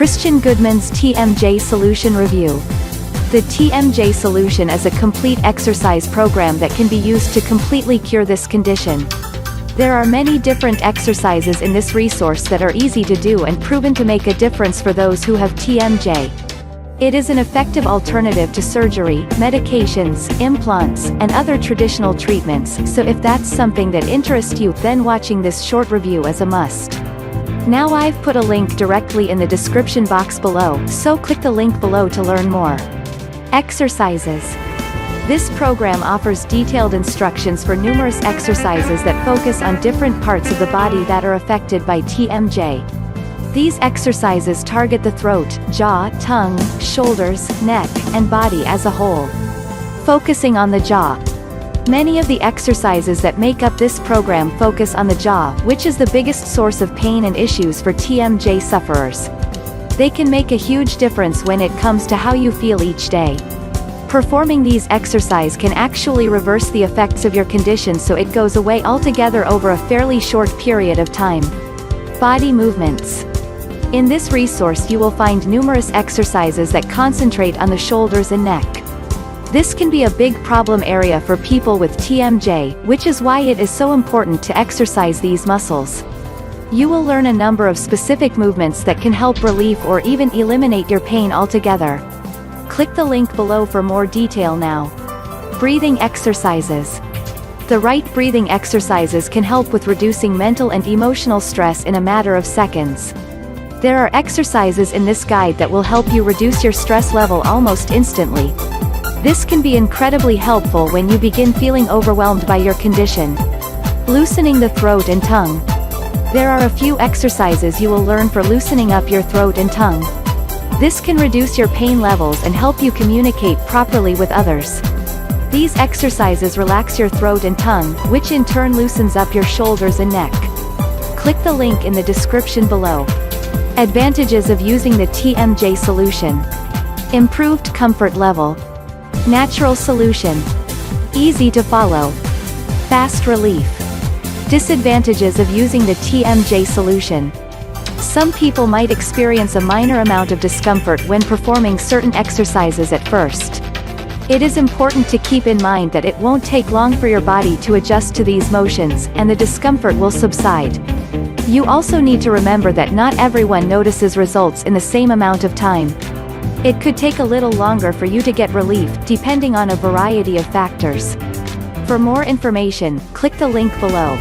Goodman's TMJ Solution Review. The TMJ Solution is a complete exercise program that can be used to completely cure this condition. There are many different exercises in this resource that are easy to do and proven to make a difference for those who have TMJ. It is an effective alternative to surgery, medications, implants, and other traditional treatments, so if that's something that interests you, then watching this short review is a must. Now I've put a link directly in the description box below, so click the link below to learn more. Exercises. This program offers detailed instructions for numerous exercises that focus on different parts of the body that are affected by TMJ. These exercises target the throat, jaw, tongue, shoulders, neck, and body as a whole. Focusing on the jaw. Many of the exercises that make up this program focus on the jaw, which is the biggest source of pain and issues for TMJ sufferers. They can make a huge difference when it comes to how you feel each day. Performing these exercises can actually reverse the effects of your condition so it goes away altogether over a fairly short period of time. Body movements. In this resource you will find numerous exercises that concentrate on the shoulders and neck. This can be a big problem area for people with TMJ, which is why it is so important to exercise these muscles. You will learn a number of specific movements that can help relieve or even eliminate your pain altogether. Click the link below for more detail now. Breathing exercises. The right breathing exercises can help with reducing mental and emotional stress in a matter of seconds. There are exercises in this guide that will help you reduce your stress level almost instantly. This can be incredibly helpful when you begin feeling overwhelmed by your condition. Loosening the throat and tongue. There are a few exercises you will learn for loosening up your throat and tongue. This can reduce your pain levels and help you communicate properly with others. These exercises relax your throat and tongue, which in turn loosens up your shoulders and neck. Click the link in the description below. Advantages of using the TMJ Solution. Improved comfort level. Natural solution. Easy to follow. Fast relief. Disadvantages of using the TMJ Solution. Some people might experience a minor amount of discomfort when performing certain exercises at first. It is important to keep in mind that it won't take long for your body to adjust to these motions, and the discomfort will subside. You also need to remember that not everyone notices results in the same amount of time. It could take a little longer for you to get relief, depending on a variety of factors. For more information, click the link below.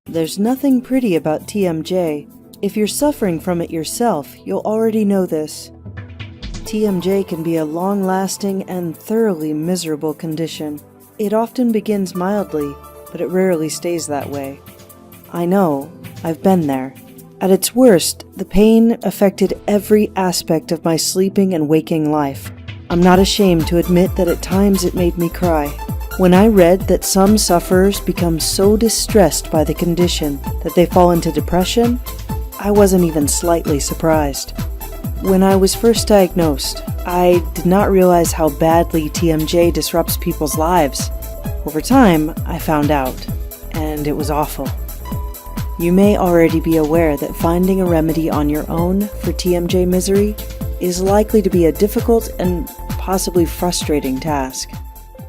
There's nothing pretty about TMJ. If you're suffering from it yourself, you'll already know this. TMJ can be a long-lasting and thoroughly miserable condition. It often begins mildly, but it rarely stays that way. I know, I've been there. At its worst, the pain affected every aspect of my sleeping and waking life. I'm not ashamed to admit that at times it made me cry. When I read that some sufferers become so distressed by the condition that they fall into depression, I wasn't even slightly surprised. When I was first diagnosed, I did not realize how badly TMJ disrupts people's lives. Over time, I found out, and it was awful. You may already be aware that finding a remedy on your own for TMJ misery is likely to be a difficult and possibly frustrating task.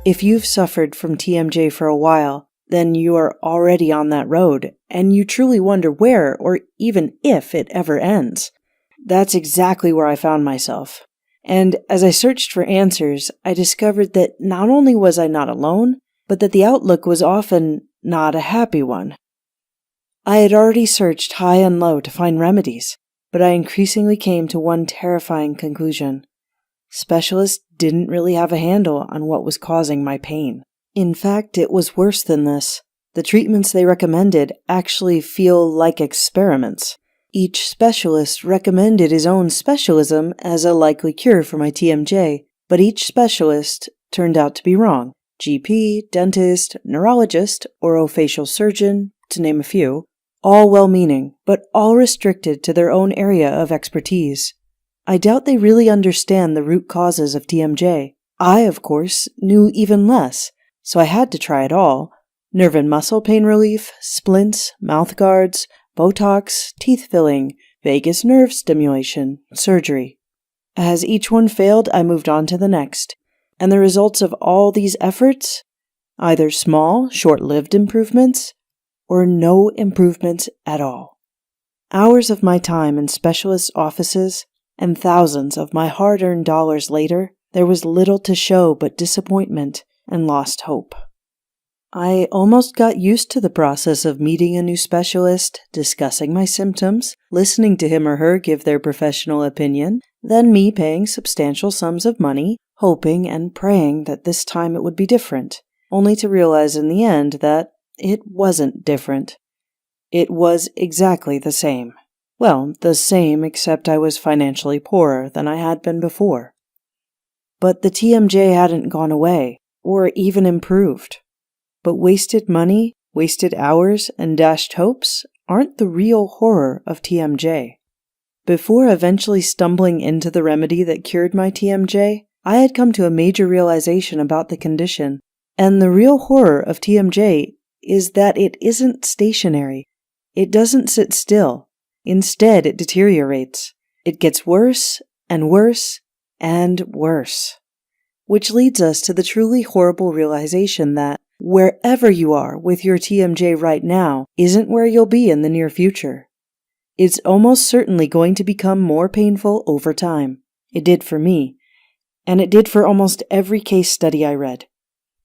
If you've suffered from TMJ for a while, then you are already on that road, and you truly wonder where or even if it ever ends. That's exactly where I found myself. And as I searched for answers, I discovered that not only was I not alone, but that the outlook was often not a happy one. I had already searched high and low to find remedies, but I increasingly came to one terrifying conclusion. Specialists didn't really have a handle on what was causing my pain. In fact, it was worse than this. The treatments they recommended actually feel like experiments. Each specialist recommended his own specialism as a likely cure for my TMJ, but each specialist turned out to be wrong. GP, dentist, neurologist, orofacial surgeon, to name a few, all well-meaning, but all restricted to their own area of expertise. I doubt they really understand the root causes of TMJ. I, of course, knew even less, so I had to try it all, nerve and muscle pain relief, splints, mouth guards, Botox, teeth filling, vagus nerve stimulation, surgery. As each one failed, I moved on to the next. And the results of all these efforts? Either small, short-lived improvements, or no improvements at all. Hours of my time in specialist offices, and thousands of my hard-earned dollars later, there was little to show but disappointment and lost hope. I almost got used to the process of meeting a new specialist, discussing my symptoms, listening to him or her give their professional opinion, then me paying substantial sums of money, hoping and praying that this time it would be different, only to realize in the end that it wasn't different. It was exactly the same. Well, the same except I was financially poorer than I had been before. But the TMJ hadn't gone away, or even improved. But wasted money, wasted hours, and dashed hopes aren't the real horror of TMJ. Before eventually stumbling into the remedy that cured my TMJ, I had come to a major realization about the condition, and the real horror of TMJ is that it isn't stationary. It doesn't sit still. Instead, it deteriorates. It gets worse and worse and worse. Which leads us to the truly horrible realization that wherever you are with your TMJ right now isn't where you'll be in the near future. It's almost certainly going to become more painful over time. It did for me, and it did for almost every case study I read.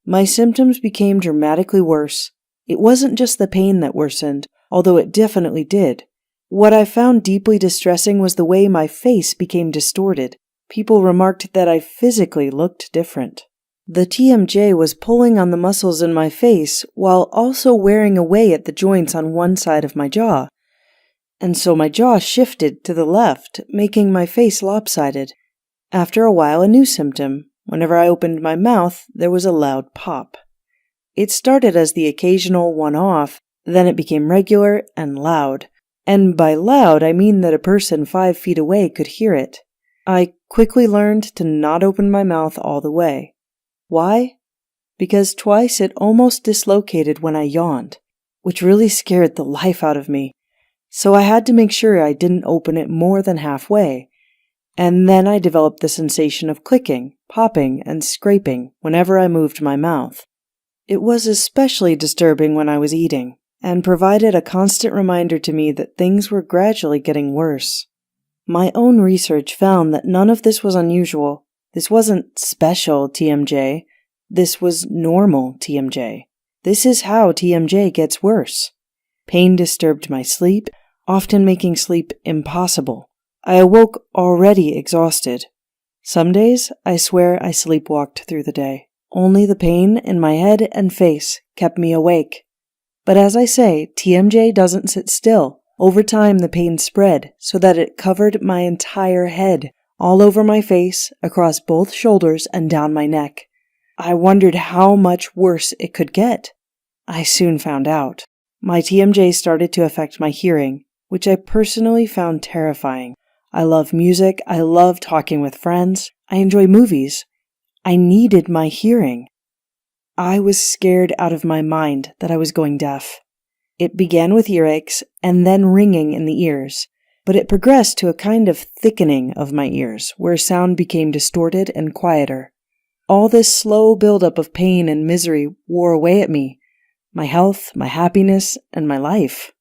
My symptoms became dramatically worse. It wasn't just the pain that worsened, although it definitely did. What I found deeply distressing was the way my face became distorted. People remarked that I physically looked different. The TMJ was pulling on the muscles in my face while also wearing away at the joints on one side of my jaw. And so my jaw shifted to the left, making my face lopsided. After a while, a new symptom. Whenever I opened my mouth, there was a loud pop. It started as the occasional one-off, then it became regular and loud. And by loud, I mean that a person 5 feet away could hear it. I quickly learned to not open my mouth all the way. Why? Because twice it almost dislocated when I yawned, which really scared the life out of me. So I had to make sure I didn't open it more than halfway. And then I developed the sensation of clicking, popping, and scraping whenever I moved my mouth. It was especially disturbing when I was eating, and provided a constant reminder to me that things were gradually getting worse. My own research found that none of this was unusual. This wasn't special TMJ. This was normal TMJ. This is how TMJ gets worse. Pain disturbed my sleep, often making sleep impossible. I awoke already exhausted. Some days, I swear I sleepwalked through the day. Only the pain in my head and face kept me awake. But as I say, TMJ doesn't sit still. Over time, the pain spread so that it covered my entire head, all over my face, across both shoulders, and down my neck. I wondered how much worse it could get. I soon found out. My TMJ started to affect my hearing, which I personally found terrifying. I love music, I love talking with friends, I enjoy movies. I needed my hearing. I was scared out of my mind that I was going deaf. It began with earaches and then ringing in the ears, but it progressed to a kind of thickening of my ears, where sound became distorted and quieter. All this slow buildup of pain and misery wore away at me, my health, my happiness, and my life.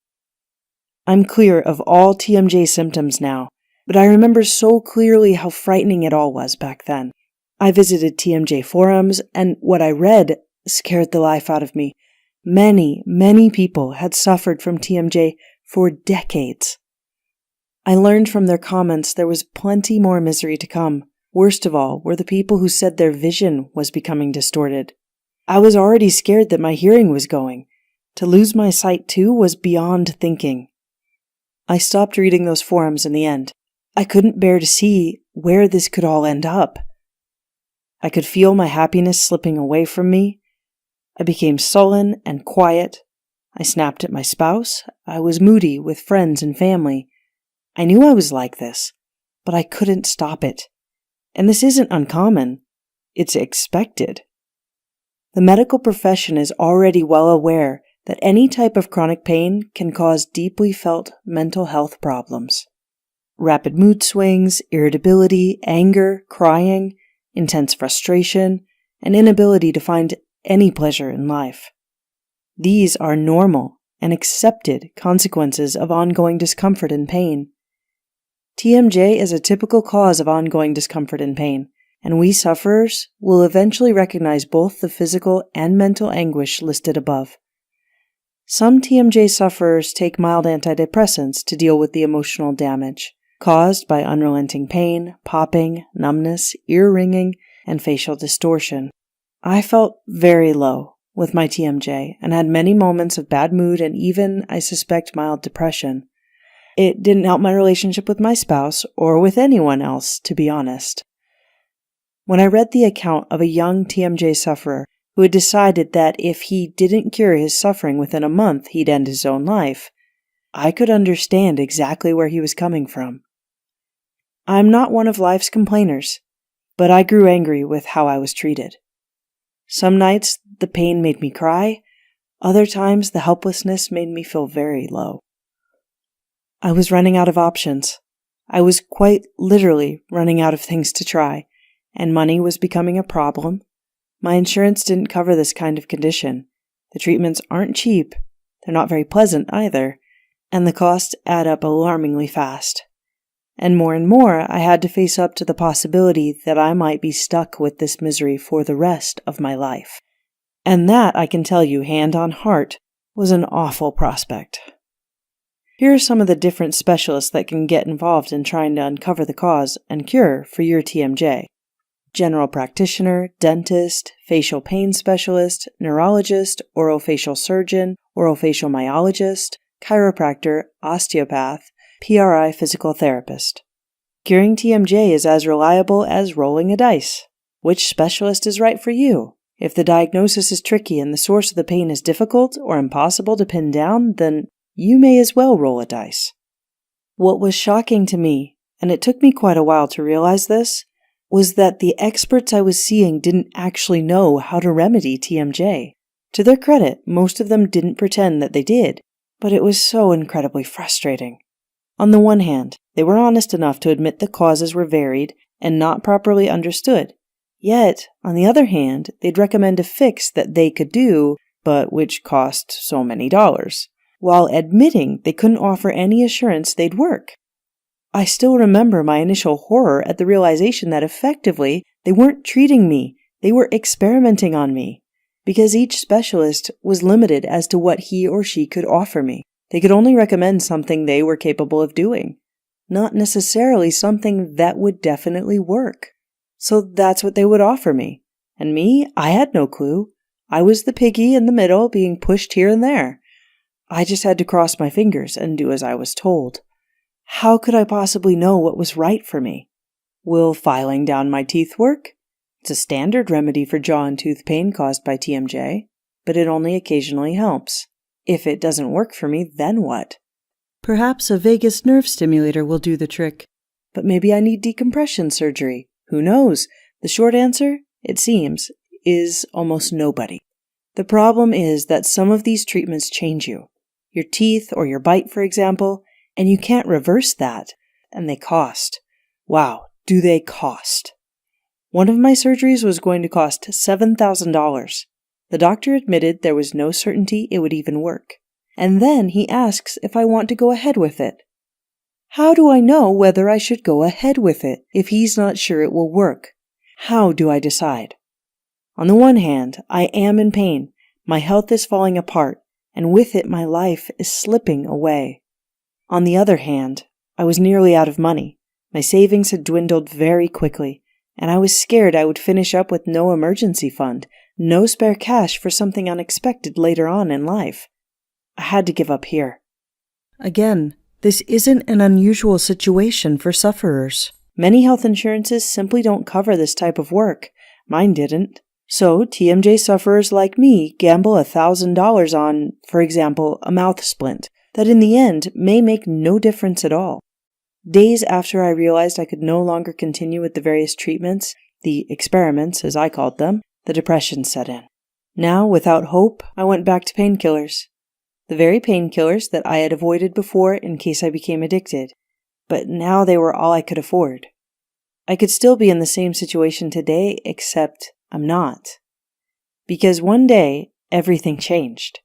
I'm clear of all TMJ symptoms now, but I remember so clearly how frightening it all was back then. I visited TMJ forums, and what I read scared the life out of me. Many people had suffered from TMJ for decades. I learned from their comments there was plenty more misery to come. Worst of all were the people who said their vision was becoming distorted. I was already scared that my hearing was going. To lose my sight too was beyond thinking. I stopped reading those forums in the end. I couldn't bear to see where this could all end up. I could feel my happiness slipping away from me. I became sullen and quiet. I snapped at my spouse. I was moody with friends and family. I knew I was like this, but I couldn't stop it. And this isn't uncommon. It's expected. The medical profession is already well aware that any type of chronic pain can cause deeply felt mental health problems. Rapid mood swings, irritability, anger, crying, intense frustration, and inability to find any pleasure in life. These are normal and accepted consequences of ongoing discomfort and pain. TMJ is a typical cause of ongoing discomfort and pain, and we sufferers will eventually recognize both the physical and mental anguish listed above. Some TMJ sufferers take mild antidepressants to deal with the emotional damage caused by unrelenting pain, popping, numbness, ear ringing, and facial distortion. I felt very low with my TMJ and had many moments of bad mood and even, I suspect, mild depression. It didn't help my relationship with my spouse or with anyone else, to be honest. When I read the account of a young TMJ sufferer who had decided that if he didn't cure his suffering within a month, he'd end his own life, I could understand exactly where he was coming from. I'm not one of life's complainers, but I grew angry with how I was treated. Some nights the pain made me cry, other times the helplessness made me feel very low. I was running out of options. I was quite literally running out of things to try, and money was becoming a problem. My insurance didn't cover this kind of condition. The treatments aren't cheap, they're not very pleasant either, and the costs add up alarmingly fast. And more, I had to face up to the possibility that I might be stuck with this misery for the rest of my life. And that, I can tell you hand on heart, was an awful prospect. Here are some of the different specialists that can get involved in trying to uncover the cause and cure for your TMJ. General practitioner, dentist, facial pain specialist, neurologist, orofacial surgeon, orofacial myologist, chiropractor, osteopath, PRI physical therapist. Curing TMJ is as reliable as rolling a dice. Which specialist is right for you? If the diagnosis is tricky and the source of the pain is difficult or impossible to pin down, then you may as well roll a dice. What was shocking to me, and it took me quite a while to realize this, was that the experts I was seeing didn't actually know how to remedy TMJ. To their credit, most of them didn't pretend that they did, but it was so incredibly frustrating. On the one hand, they were honest enough to admit the causes were varied and not properly understood. Yet, on the other hand, they'd recommend a fix that they could do, but which cost so many dollars, while admitting they couldn't offer any assurance they'd work. I still remember my initial horror at the realization that effectively they weren't treating me, they were experimenting on me, because each specialist was limited as to what he or she could offer me. They could only recommend something they were capable of doing, not necessarily something that would definitely work. So that's what they would offer me. And me, I had no clue. I was the piggy in the middle being pushed here and there. I just had to cross my fingers and do as I was told. How could I possibly know what was right for me? Will filing down my teeth work? It's a standard remedy for jaw and tooth pain caused by TMJ, but it only occasionally helps. If it doesn't work for me, then what? Perhaps a vagus nerve stimulator will do the trick. But maybe I need decompression surgery. Who knows? The short answer, it seems, is almost nobody. The problem is that some of these treatments change you. Your teeth or your bite, for example, and you can't reverse that. And they cost. Wow, do they cost. One of my surgeries was going to cost $7,000. The doctor admitted there was no certainty it would even work. And then he asks if I want to go ahead with it. How do I know whether I should go ahead with it if he's not sure it will work? How do I decide? On the one hand, I am in pain, my health is falling apart, and with it my life is slipping away. On the other hand, I was nearly out of money. My savings had dwindled very quickly, and I was scared I would finish up with no emergency fund, no spare cash for something unexpected later on in life. I had to give up here. Again, this isn't an unusual situation for sufferers. Many health insurances simply don't cover this type of work. Mine didn't. So TMJ sufferers like me gamble $1,000 on, for example, a mouth splint, that in the end may make no difference at all. Days after I realized I could no longer continue with the various treatments, the experiments as I called them, the depression set in. Now, without hope, I went back to painkillers. The very painkillers that I had avoided before in case I became addicted. But now they were all I could afford. I could still be in the same situation today, except I'm not. Because one day, everything changed.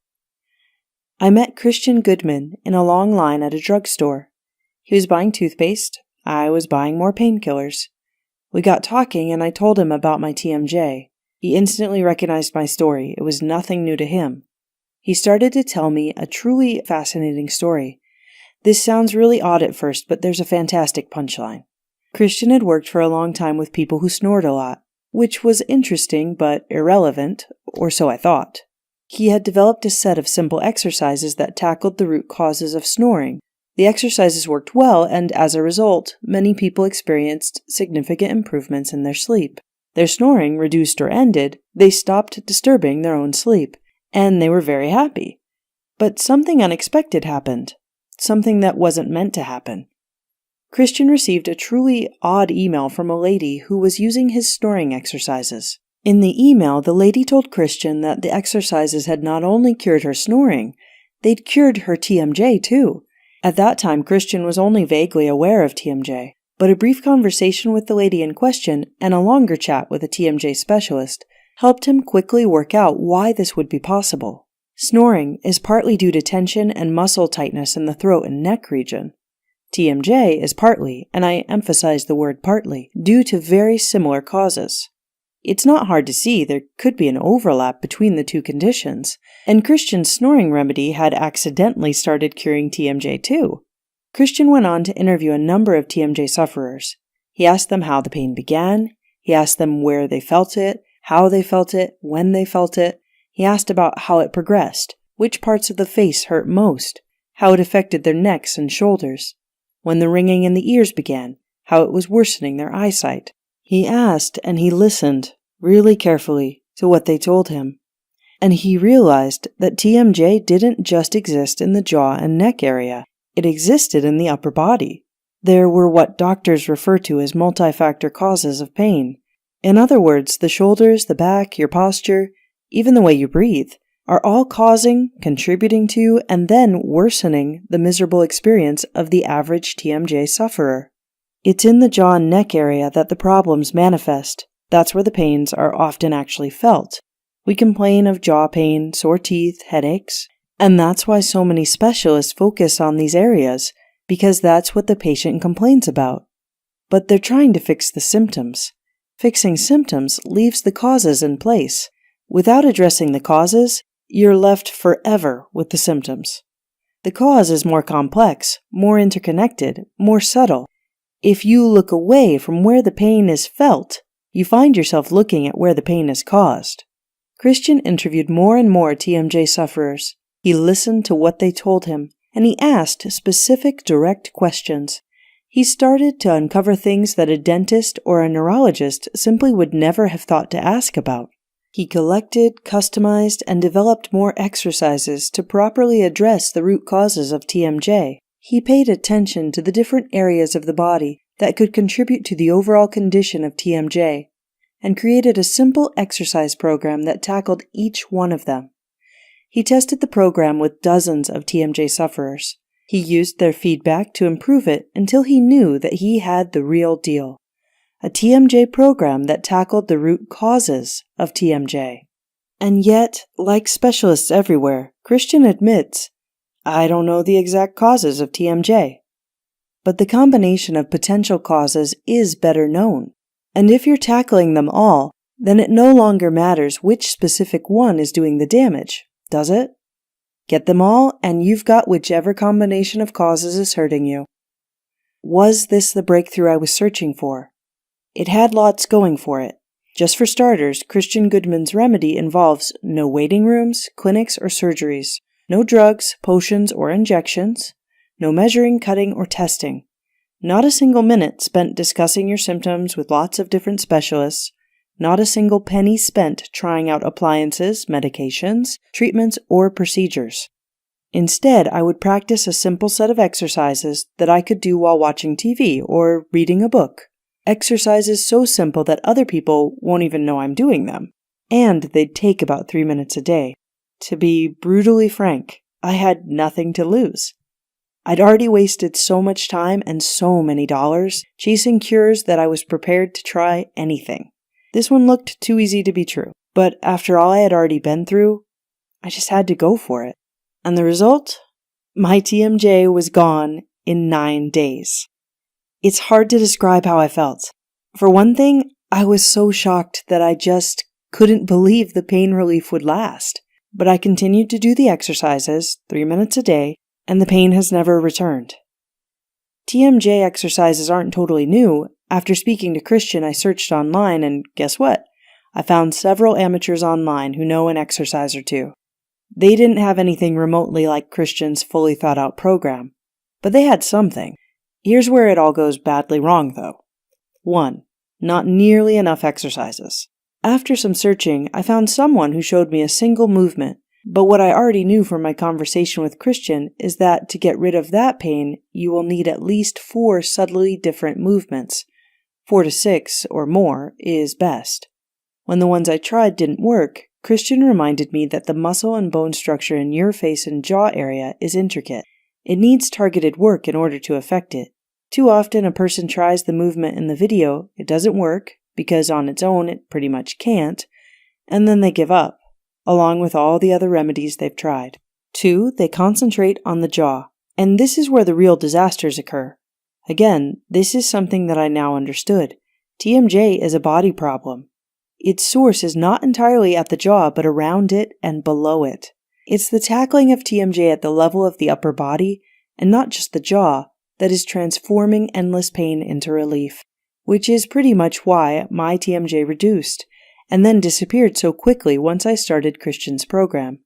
I met Christian Goodman in a long line at a drugstore. He was buying toothpaste. I was buying more painkillers. We got talking and I told him about my TMJ. He instantly recognized my story. It was nothing new to him. He started to tell me a truly fascinating story. This sounds really odd at first, but there's a fantastic punchline. Christian had worked for a long time with people who snored a lot, which was interesting but irrelevant, or so I thought. He had developed a set of simple exercises that tackled the root causes of snoring. The exercises worked well, and as a result, many people experienced significant improvements in their sleep. Their snoring reduced or ended, they stopped disturbing their own sleep, and they were very happy. But something unexpected happened. Something that wasn't meant to happen. Christian received a truly odd email from a lady who was using his snoring exercises. In the email, the lady told Christian that the exercises had not only cured her snoring, they'd cured her TMJ too. At that time, Christian was only vaguely aware of TMJ, but a brief conversation with the lady in question and a longer chat with a TMJ specialist helped him quickly work out why this would be possible. Snoring is partly due to tension and muscle tightness in the throat and neck region. TMJ is partly, and I emphasize the word partly, due to very similar causes. It's not hard to see there could be an overlap between the two conditions, and Christian's snoring remedy had accidentally started curing TMJ too. Christian went on to interview a number of TMJ sufferers. He asked them how the pain began, he asked them where they felt it, how they felt it, when they felt it. He asked about how it progressed, which parts of the face hurt most, how it affected their necks and shoulders, when the ringing in the ears began, how it was worsening their eyesight. He asked and he listened really carefully to what they told him. And he realized that TMJ didn't just exist in the jaw and neck area. It existed in the upper body. There were what doctors refer to as multi-factor causes of pain. In other words, the shoulders, the back, your posture, even the way you breathe, are all causing, contributing to, and then worsening the miserable experience of the average TMJ sufferer. It's in the jaw and neck area that the problems manifest. That's where the pains are often actually felt. We complain of jaw pain, sore teeth, headaches, and that's why so many specialists focus on these areas, because that's what the patient complains about. But they're trying to fix the symptoms. Fixing symptoms leaves the causes in place. Without addressing the causes, you're left forever with the symptoms. The cause is more complex, more interconnected, more subtle. If you look away from where the pain is felt, you find yourself looking at where the pain is caused. Christian interviewed more and more TMJ sufferers. He listened to what they told him, and he asked specific, direct questions. He started to uncover things that a dentist or a neurologist simply would never have thought to ask about. He collected, customized, and developed more exercises to properly address the root causes of TMJ. He paid attention to the different areas of the body that could contribute to the overall condition of TMJ, and created a simple exercise program that tackled each one of them. He tested the program with dozens of TMJ sufferers. He used their feedback to improve it until he knew that he had the real deal. A TMJ program that tackled the root causes of TMJ. And yet, like specialists everywhere, Christian admits, I don't know the exact causes of TMJ. But the combination of potential causes is better known. And if you're tackling them all, then it no longer matters which specific one is doing the damage, does it? Get them all, and you've got whichever combination of causes is hurting you. Was this the breakthrough I was searching for? It had lots going for it. Just for starters, Christian Goodman's remedy involves no waiting rooms, clinics, or surgeries, no drugs, potions, or injections, no measuring, cutting, or testing, not a single minute spent discussing your symptoms with lots of different specialists, not a single penny spent trying out appliances, medications, treatments, or procedures. Instead, I would practice a simple set of exercises that I could do while watching TV or reading a book. Exercises so simple that other people won't even know I'm doing them. and they'd take about 3 minutes a day. To be brutally frank, I had nothing to lose. I'd already wasted so much time and so many dollars chasing cures that I was prepared to try anything. This one looked too easy to be true, but after all I had already been through, I just had to go for it. And the result? My TMJ was gone in 9 days. It's hard to describe how I felt. For one thing, I was so shocked that I just couldn't believe the pain relief would last. But I continued to do the exercises, 3 minutes a day, and the pain has never returned. TMJ exercises aren't totally new. After speaking to Christian, I searched online, and guess what? I found several amateurs online who know an exercise or two. They didn't have anything remotely like Christian's fully thought-out program, but they had something. Here's where it all goes badly wrong, though. 1. Not nearly enough exercises. After some searching, I found someone who showed me a single movement, but what I already knew from my conversation with Christian is that to get rid of that pain, you will need at least 4 subtly different movements. 4 to 6 or more is best. When the ones I tried didn't work, Christian reminded me that the muscle and bone structure in your face and jaw area is intricate. It needs targeted work in order to affect it. Too often a person tries the movement in the video, it doesn't work, because on its own it pretty much can't, and then they give up, along with all the other remedies they've tried. 2, they concentrate on the jaw, and this is where the real disasters occur. Again, this is something that I now understood. TMJ is a body problem. Its source is not entirely at the jaw, but around it and below it. It's the tackling of TMJ at the level of the upper body, and not just the jaw, that is transforming endless pain into relief, which is pretty much why my TMJ reduced, and then disappeared so quickly once I started Christian's program.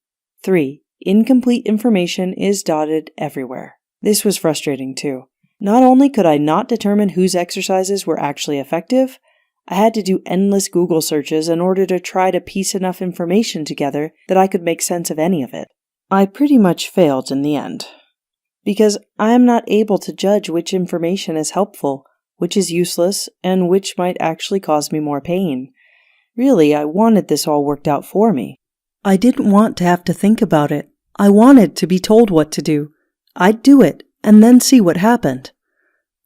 3. Incomplete information is dotted everywhere. This was frustrating too. Not only could I not determine whose exercises were actually effective, I had to do endless Google searches in order to try to piece enough information together that I could make sense of any of it. I pretty much failed in the end, because I am not able to judge which information is helpful, which is useless, and which might actually cause me more pain. Really, I wanted this all worked out for me. I didn't want to have to think about it. I wanted to be told what to do. I'd do it, and then see what happened.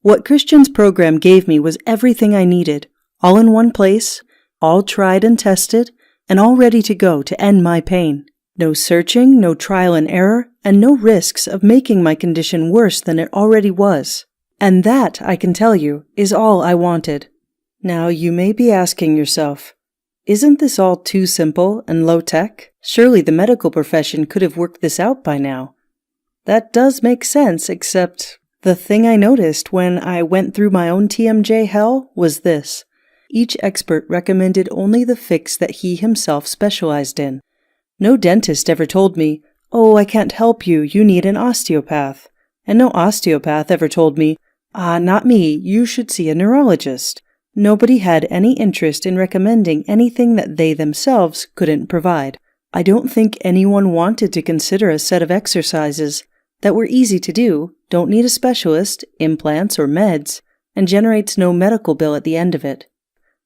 What Christian's program gave me was everything I needed, all in one place, all tried and tested, and all ready to go to end my pain. No searching, no trial and error, and no risks of making my condition worse than it already was. And that, I can tell you, is all I wanted. Now, you may be asking yourself, isn't this all too simple and low-tech? Surely the medical profession could have worked this out by now. That does make sense, except the thing I noticed when I went through my own TMJ hell was this. Each expert recommended only the fix that he himself specialized in. No dentist ever told me, "Oh, I can't help you, you need an osteopath." And no osteopath ever told me, "Ah, not me, you should see a neurologist." Nobody had any interest in recommending anything that they themselves couldn't provide. I don't think anyone wanted to consider a set of exercises that were easy to do, don't need a specialist, implants, or meds, and generates no medical bill at the end of it.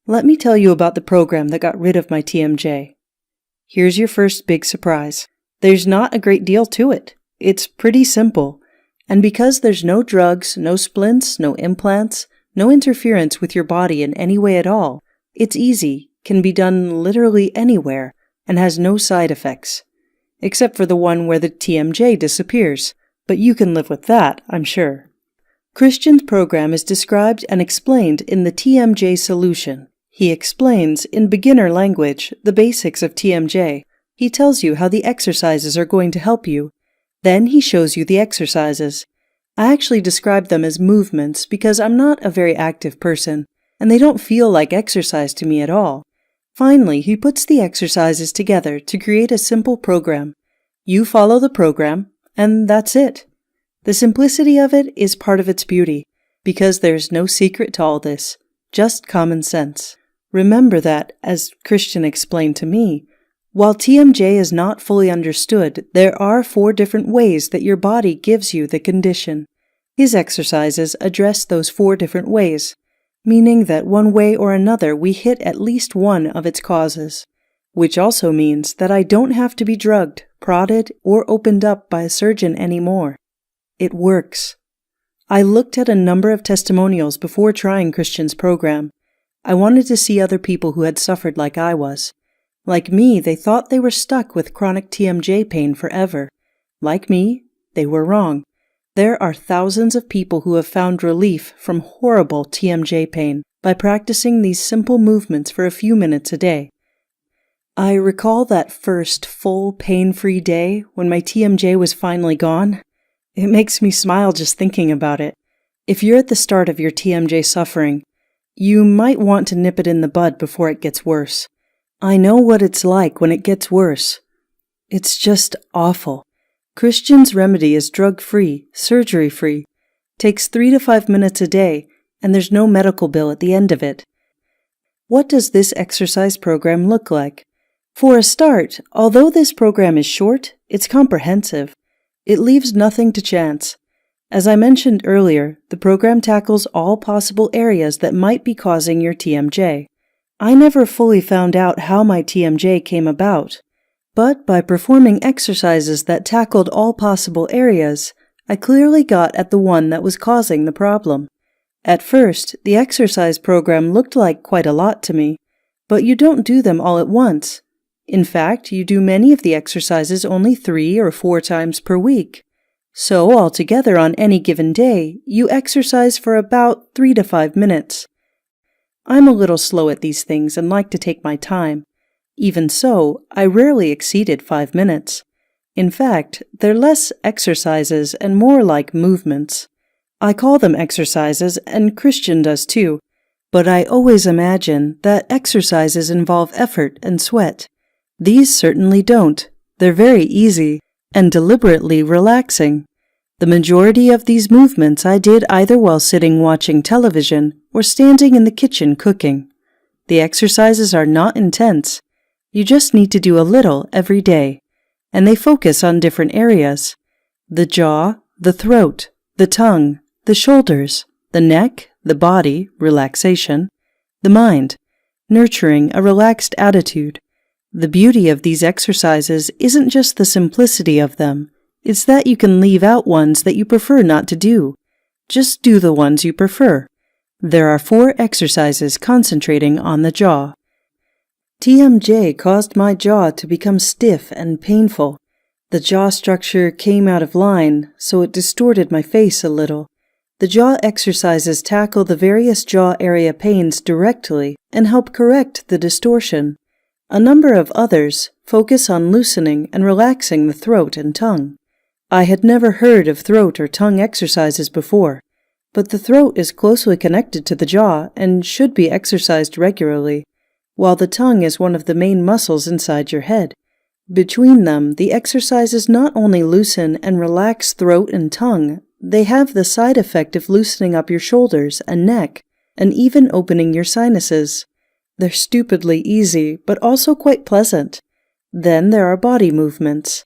Let me tell you about the program that got rid of my TMJ. Here's your first big surprise. There's not a great deal to it. It's pretty simple. And because there's no drugs, no splints, no implants, no interference with your body in any way at all, it's easy, can be done literally anywhere, and has no side effects. Except for the one where the TMJ disappears, but you can live with that, I'm sure. Christian's program is described and explained in the TMJ Solution. He explains, in beginner language, the basics of TMJ. He tells you how the exercises are going to help you. Then he shows you the exercises. I actually describe them as movements because I'm not a very active person, and they don't feel like exercise to me at all. Finally, he puts the exercises together to create a simple program. You follow the program, and that's it. The simplicity of it is part of its beauty, because there's no secret to all this, just common sense. Remember that, as Christian explained to me, while TMJ is not fully understood, there are 4 different ways that your body gives you the condition. His exercises address those 4 different ways, meaning that one way or another we hit at least one of its causes. which also means that I don't have to be drugged, prodded, or opened up by a surgeon anymore. It works. I looked at a number of testimonials before trying Christian's program. I wanted to see other people who had suffered like I was. Like me, they thought they were stuck with chronic TMJ pain forever. Like me, they were wrong. There are thousands of people who have found relief from horrible TMJ pain by practicing these simple movements for a few minutes a day. I recall that first full pain-free day when my TMJ was finally gone. It makes me smile just thinking about it. If you're at the start of your TMJ suffering, you might want to nip it in the bud before it gets worse. I know what it's like when it gets worse. It's just awful. Christian's remedy is drug-free, surgery-free, takes 3 to 5 minutes a day, and there's no medical bill at the end of it. What does this exercise program look like? For a start, although this program is short, it's comprehensive. It leaves nothing to chance. As I mentioned earlier, the program tackles all possible areas that might be causing your TMJ. I never fully found out how my TMJ came about, but by performing exercises that tackled all possible areas, I clearly got at the one that was causing the problem. At first, the exercise program looked like quite a lot to me, but you don't do them all at once. In fact, you do many of the exercises only 3 or 4 times per week. So altogether on any given day, you exercise for about 3 to 5 minutes. I'm a little slow at these things and like to take my time. Even so, I rarely exceeded 5 minutes. In fact, they're less exercises and more like movements. I call them exercises, and Christian does too, but I always imagine that exercises involve effort and sweat. These certainly don't. They're very easy and deliberately relaxing. The majority of these movements I did either while sitting watching television or standing in the kitchen cooking. The exercises are not intense. You just need to do a little every day, and they focus on different areas: the jaw, the throat, the tongue, the shoulders, the neck, the body, relaxation, the mind, nurturing a relaxed attitude. The beauty of these exercises isn't just the simplicity of them, it's that you can leave out ones that you prefer not to do. Just do the ones you prefer. There are 4 exercises concentrating on the jaw. TMJ caused my jaw to become stiff and painful. The jaw structure came out of line, so it distorted my face a little. The jaw exercises tackle the various jaw area pains directly and help correct the distortion. A number of others focus on loosening and relaxing the throat and tongue. I had never heard of throat or tongue exercises before, but the throat is closely connected to the jaw and should be exercised regularly, while the tongue is one of the main muscles inside your head. Between them, the exercises not only loosen and relax throat and tongue, they have the side effect of loosening up your shoulders and neck, and even opening your sinuses. They're stupidly easy, but also quite pleasant. Then there are body movements.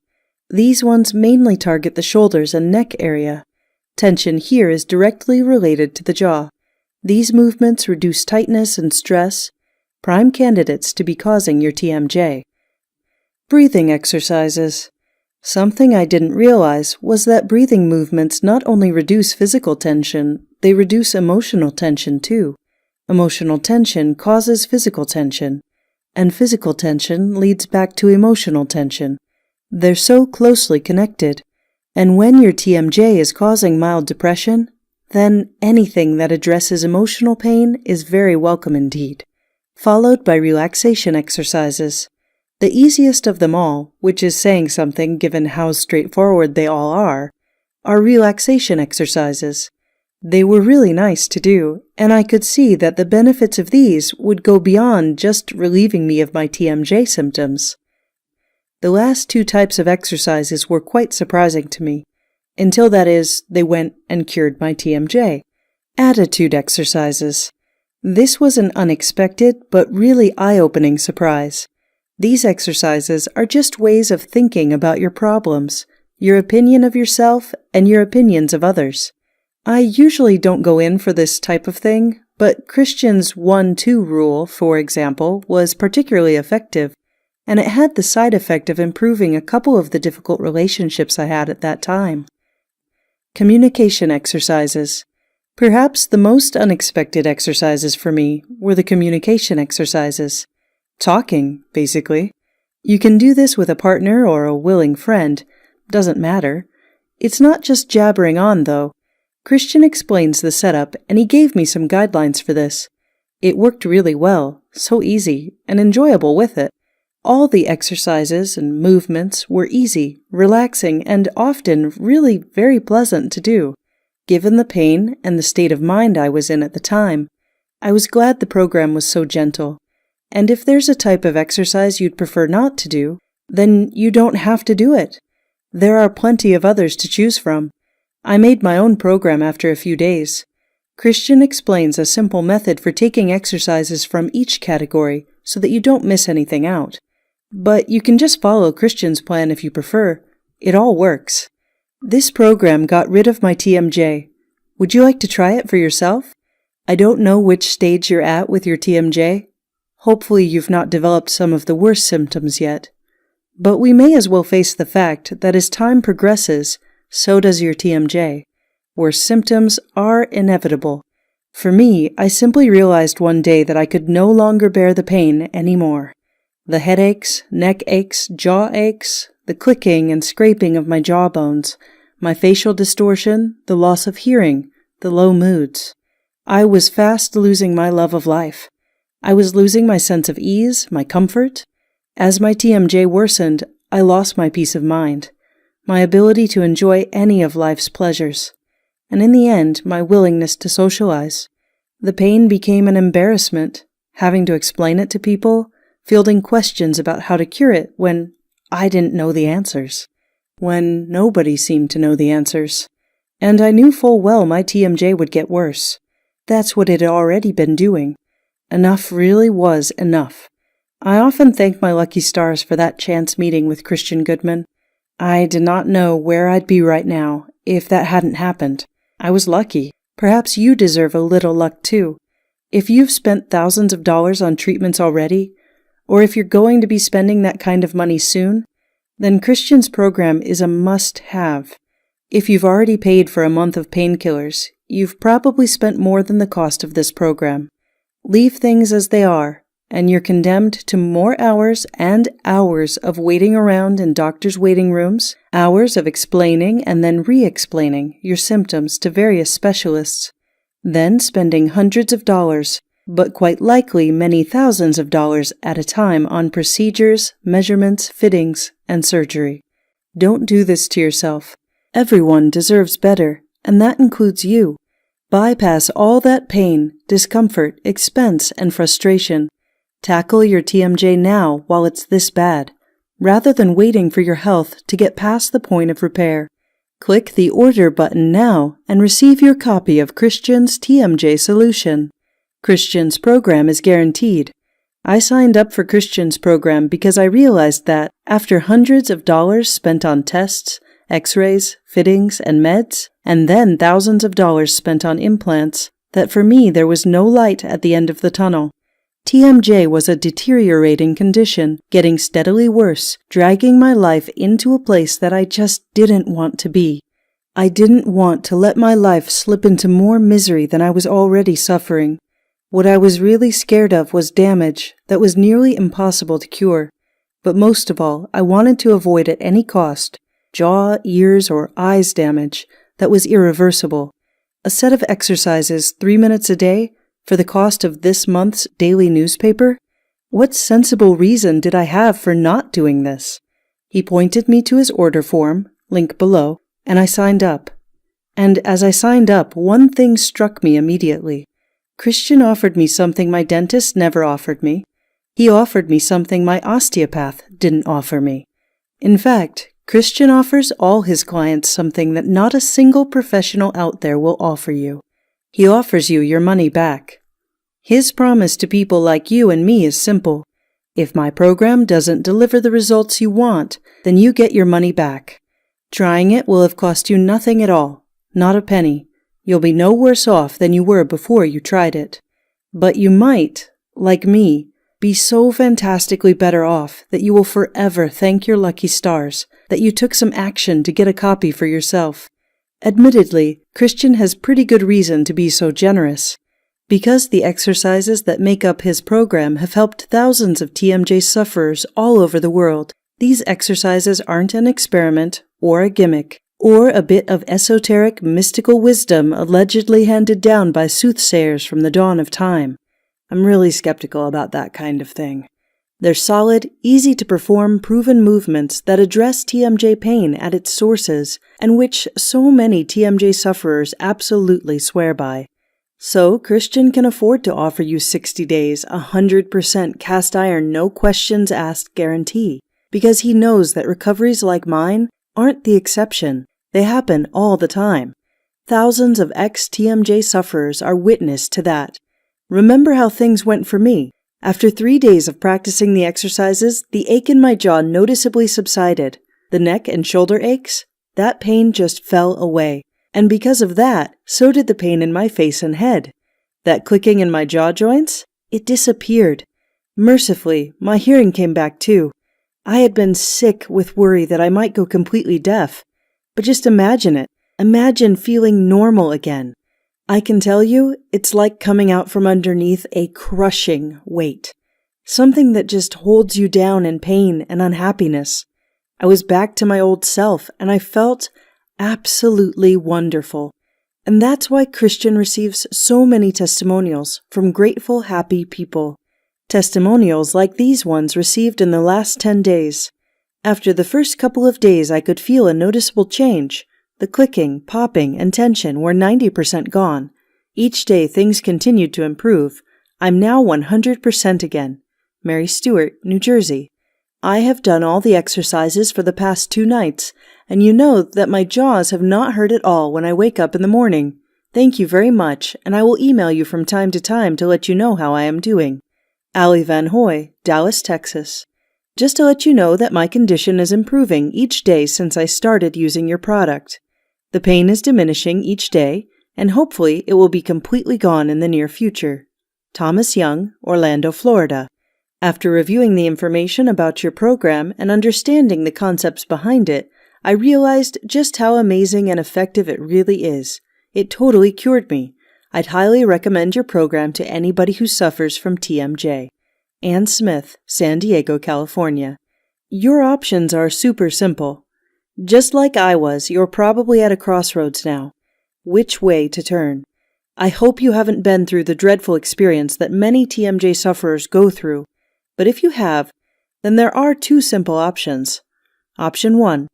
These ones mainly target the shoulders and neck area. Tension here is directly related to the jaw. These movements reduce tightness and stress, prime candidates to be causing your TMJ. Breathing exercises. Something I didn't realize was that breathing movements not only reduce physical tension, they reduce emotional tension too. Emotional tension causes physical tension, and physical tension leads back to emotional tension. They're so closely connected, and when your TMJ is causing mild depression, then anything that addresses emotional pain is very welcome indeed. Followed by relaxation exercises. The easiest of them all, which is saying something given how straightforward they all are relaxation exercises. They were really nice to do, and I could see that the benefits of these would go beyond just relieving me of my TMJ symptoms. The last 2 types of exercises were quite surprising to me, until that is, they went and cured my TMJ. Attitude exercises. This was an unexpected but really eye-opening surprise. These exercises are just ways of thinking about your problems, your opinion of yourself, and your opinions of others. I usually don't go in for this type of thing, but Christian's 1-2 rule, for example, was particularly effective. and it had the side effect of improving a couple of the difficult relationships I had at that time. Communication exercises. Perhaps the most unexpected exercises for me were the communication exercises. Talking, basically. You can do this with a partner or a willing friend. Doesn't matter. It's not just jabbering on, though. Christian explains the setup, and he gave me some guidelines for this. It worked really well, so easy, and enjoyable with it. All the exercises and movements were easy, relaxing, and often really very pleasant to do. Given the pain and the state of mind I was in at the time, I was glad the program was so gentle. And if there's a type of exercise you'd prefer not to do, then you don't have to do it. There are plenty of others to choose from. I made my own program after a few days. Christian explains a simple method for taking exercises from each category so that you don't miss anything out. But you can just follow Christian's plan if you prefer. It all works. This program got rid of my TMJ. Would you like to try it for yourself? I don't know which stage you're at with your TMJ. Hopefully you've not developed some of the worst symptoms yet. But we may as well face the fact that as time progresses, so does your TMJ. Worse symptoms are inevitable. For me, I simply realized one day that I could no longer bear the pain anymore. The headaches, neck aches, jaw aches, the clicking and scraping of my jawbones, my facial distortion, the loss of hearing, the low moods. I was fast losing my love of life. I was losing my sense of ease, my comfort. As my TMJ worsened, I lost my peace of mind, my ability to enjoy any of life's pleasures, and in the end, my willingness to socialize. The pain became an embarrassment, having to explain it to people, fielding questions about how to cure it when I didn't know the answers, when nobody seemed to know the answers. And I knew full well my TMJ would get worse. That's what it had already been doing. Enough really was enough. I often thank my lucky stars for that chance meeting with Christian Goodman. I did not know where I'd be right now if that hadn't happened. I was lucky. Perhaps you deserve a little luck too. If you've spent thousands of dollars on treatments already, or if you're going to be spending that kind of money soon, then Christian's program is a must-have. If you've already paid for a month of painkillers, you've probably spent more than the cost of this program. Leave things as they are, and you're condemned to more hours and hours of waiting around in doctors' waiting rooms, hours of explaining and then re-explaining your symptoms to various specialists, then spending hundreds of dollars, but quite likely many thousands of dollars at a time on procedures, measurements, fittings, and surgery. Don't do this to yourself. Everyone deserves better, and that includes you. Bypass all that pain, discomfort, expense, and frustration. Tackle your TMJ now while it's this bad, rather than waiting for your health to get past the point of repair. Click the Order button now and receive your copy of Christian's TMJ Solution. Christian's program is guaranteed. I signed up for Christian's program because I realized that, after hundreds of dollars spent on tests, x-rays, fittings, and meds, and then thousands of dollars spent on implants, that for me there was no light at the end of the tunnel. TMJ was a deteriorating condition, getting steadily worse, dragging my life into a place that I just didn't want to be. I didn't want to let my life slip into more misery than I was already suffering. What I was really scared of was damage that was nearly impossible to cure. But most of all, I wanted to avoid at any cost jaw, ears, or eyes damage that was irreversible. A set of exercises 3 minutes a day for the cost of this month's daily newspaper? What sensible reason did I have for not doing this? He pointed me to his order form, link below, and I signed up. And as I signed up, one thing struck me immediately. Christian offered me something my dentist never offered me. He offered me something my osteopath didn't offer me. In fact, Christian offers all his clients something that not a single professional out there will offer you. He offers you your money back. His promise to people like you and me is simple. If my program doesn't deliver the results you want, then you get your money back. Trying it will have cost you nothing at all, not a penny. You'll be no worse off than you were before you tried it. But you might, like me, be so fantastically better off that you will forever thank your lucky stars that you took some action to get a copy for yourself. Admittedly, Christian has pretty good reason to be so generous. Because the exercises that make up his program have helped thousands of TMJ sufferers all over the world, these exercises aren't an experiment or a gimmick, or a bit of esoteric mystical wisdom allegedly handed down by soothsayers from the dawn of time. I'm really skeptical about that kind of thing. They're solid, easy-to-perform, proven movements that address TMJ pain at its sources, and which so many TMJ sufferers absolutely swear by. So, Christian can afford to offer you 60 days, 100% cast iron, no questions asked guarantee, because he knows that recoveries like mine aren't the exception. They happen all the time. Thousands of ex-TMJ sufferers are witness to that. Remember how things went for me. After 3 days of practicing the exercises, the ache in my jaw noticeably subsided. The neck and shoulder aches? That pain just fell away. And because of that, so did the pain in my face and head. That clicking in my jaw joints? It disappeared. Mercifully, my hearing came back too. I had been sick with worry that I might go completely deaf. But just imagine it. Imagine feeling normal again. I can tell you, it's like coming out from underneath a crushing weight. Something that just holds you down in pain and unhappiness. I was back to my old self, and I felt absolutely wonderful. And that's why Christian receives so many testimonials from grateful, happy people. Testimonials like these ones received in the last 10 days. After the first couple of days, I could feel a noticeable change. The clicking, popping, and tension were 90% gone. Each day things continued to improve. I'm now 100% again. Mary Stewart, New Jersey. I have done all the exercises for the past 2 nights, and you know that my jaws have not hurt at all when I wake up in the morning. Thank you very much, and I will email you from time to time to let you know how I am doing. Allie Van Hoy, Dallas, Texas. Just to let you know that my condition is improving each day since I started using your product. The pain is diminishing each day, and hopefully it will be completely gone in the near future. Thomas Young, Orlando, Florida. After reviewing the information about your program and understanding the concepts behind it, I realized just how amazing and effective it really is. It totally cured me. I'd highly recommend your program to anybody who suffers from TMJ. Ann Smith, San Diego, California. Your options are super simple. Just like I was, you're probably at a crossroads now. Which way to turn? I hope you haven't been through the dreadful experience that many TMJ sufferers go through. But if you have, then there are 2 simple options. Option 1.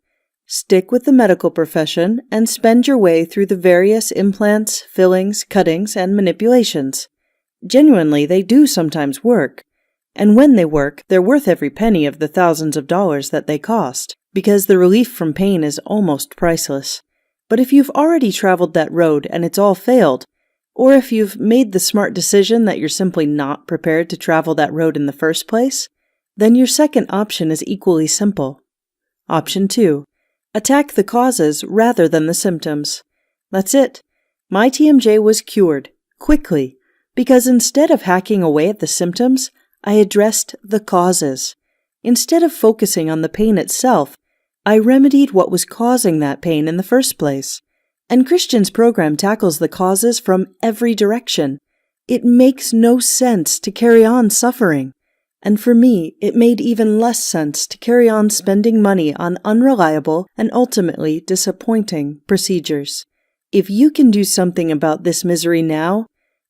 Stick with the medical profession and spend your way through the various implants, fillings, cuttings, and manipulations. Genuinely, they do sometimes work. And when they work, they're worth every penny of the thousands of dollars that they cost, because the relief from pain is almost priceless. But if you've already traveled that road and it's all failed, or if you've made the smart decision that you're simply not prepared to travel that road in the first place, then your second option is equally simple. Option 2. Attack the causes rather than the symptoms. That's it. My TMJ was cured, quickly, because instead of hacking away at the symptoms, I addressed the causes. Instead of focusing on the pain itself, I remedied what was causing that pain in the first place. And Christian's program tackles the causes from every direction. It makes no sense to carry on suffering. And for me, it made even less sense to carry on spending money on unreliable and ultimately disappointing procedures. If you can do something about this misery now,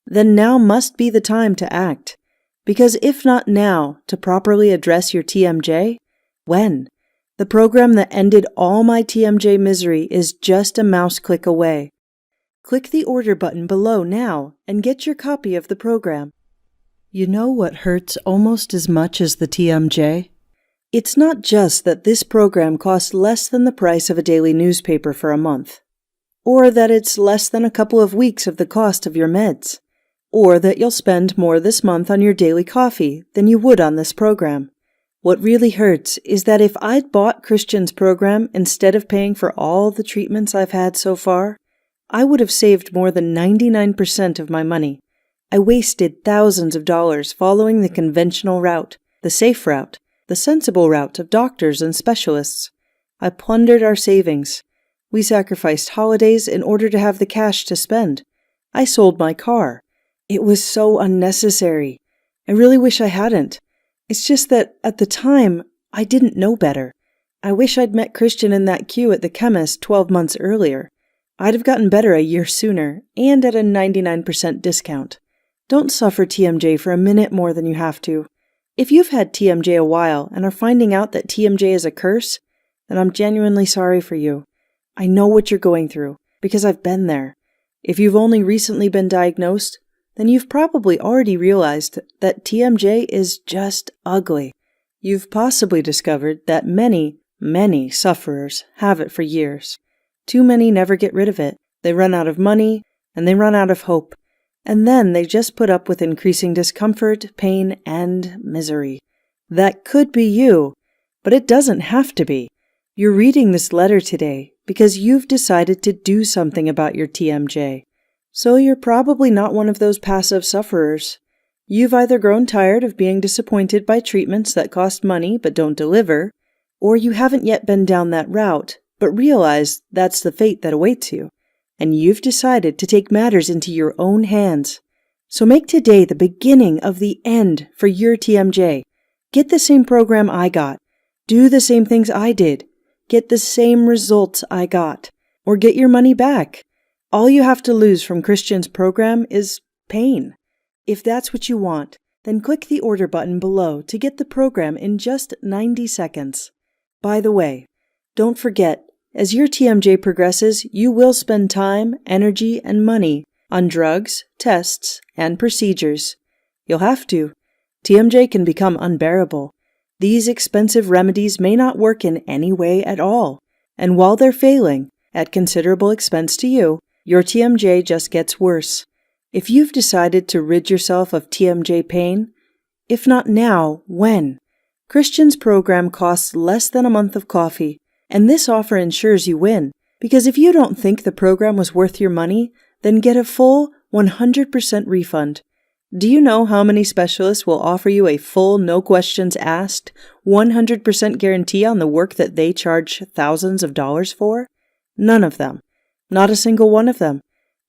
then now must be the time to act. Because if not now to properly address your TMJ, when? The program that ended all my TMJ misery is just a mouse click away. Click the order button below now and get your copy of the program. You know what hurts almost as much as the TMJ? It's not just that this program costs less than the price of a daily newspaper for a month, or that it's less than a couple of weeks of the cost of your meds, or that you'll spend more this month on your daily coffee than you would on this program. What really hurts is that if I'd bought Christian's program instead of paying for all the treatments I've had so far, I would have saved more than 99% of my money. I wasted thousands of dollars following the conventional route, the safe route, the sensible route of doctors and specialists. I plundered our savings. We sacrificed holidays in order to have the cash to spend. I sold my car. It was so unnecessary. I really wish I hadn't. It's just that, at the time, I didn't know better. I wish I'd met Christian in that queue at the chemist 12 months earlier. I'd have gotten better a year sooner, and at a 99% discount. Don't suffer TMJ for a minute more than you have to. If you've had TMJ a while and are finding out that TMJ is a curse, then I'm genuinely sorry for you. I know what you're going through, because I've been there. If you've only recently been diagnosed, then you've probably already realized that TMJ is just ugly. You've possibly discovered that many sufferers have it for years. Too many never get rid of it. They run out of money, and they run out of hope. And then they just put up with increasing discomfort, pain, and misery. That could be you, but it doesn't have to be. You're reading this letter today because you've decided to do something about your TMJ. So you're probably not one of those passive sufferers. You've either grown tired of being disappointed by treatments that cost money but don't deliver, or you haven't yet been down that route, but realize that's the fate that awaits you, and you've decided to take matters into your own hands. So make today the beginning of the end for your TMJ. Get the same program I got. Do the same things I did. Get the same results I got. Or get your money back. All you have to lose from Christian's program is pain. If that's what you want, then click the order button below to get the program in just 90 seconds. By the way, don't forget, as your TMJ progresses, you will spend time, energy, and money on drugs, tests, and procedures. You'll have to. TMJ can become unbearable. These expensive remedies may not work in any way at all, and while they're failing, at considerable expense to you, your TMJ just gets worse. If you've decided to rid yourself of TMJ pain, if not now, when? Christian's program costs less than a month of coffee, and this offer ensures you win, because if you don't think the program was worth your money, then get a full 100% refund. Do you know how many specialists will offer you a full, no questions asked, 100% guarantee on the work that they charge thousands of dollars for? None of them. Not a single one of them.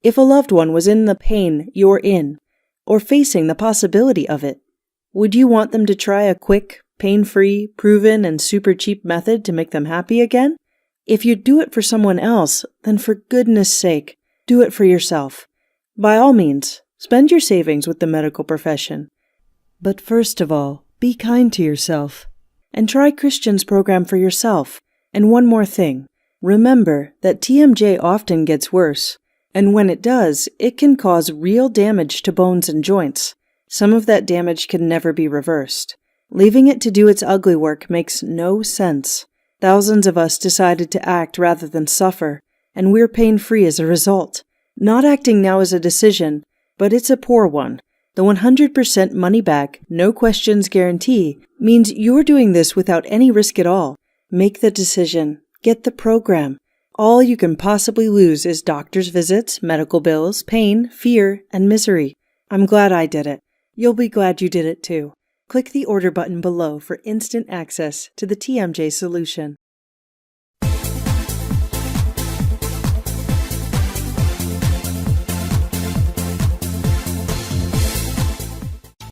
If a loved one was in the pain you're in, or facing the possibility of it, would you want them to try a quick, pain-free, proven, and super cheap method to make them happy again? If you do it for someone else, then for goodness sake, do it for yourself. By all means, spend your savings with the medical profession. But first of all, be kind to yourself. And try Christian's program for yourself. And one more thing. Remember that TMJ often gets worse. And when it does, it can cause real damage to bones and joints. Some of that damage can never be reversed. Leaving it to do its ugly work makes no sense. Thousands of us decided to act rather than suffer, and we're pain-free as a result. Not acting now is a decision, but it's a poor one. The 100% money-back, no questions guarantee means you're doing this without any risk at all. Make the decision. Get the program. All you can possibly lose is doctor's visits, medical bills, pain, fear, and misery. I'm glad I did it. You'll be glad you did it too. Click the order button below for instant access to the TMJ Solution.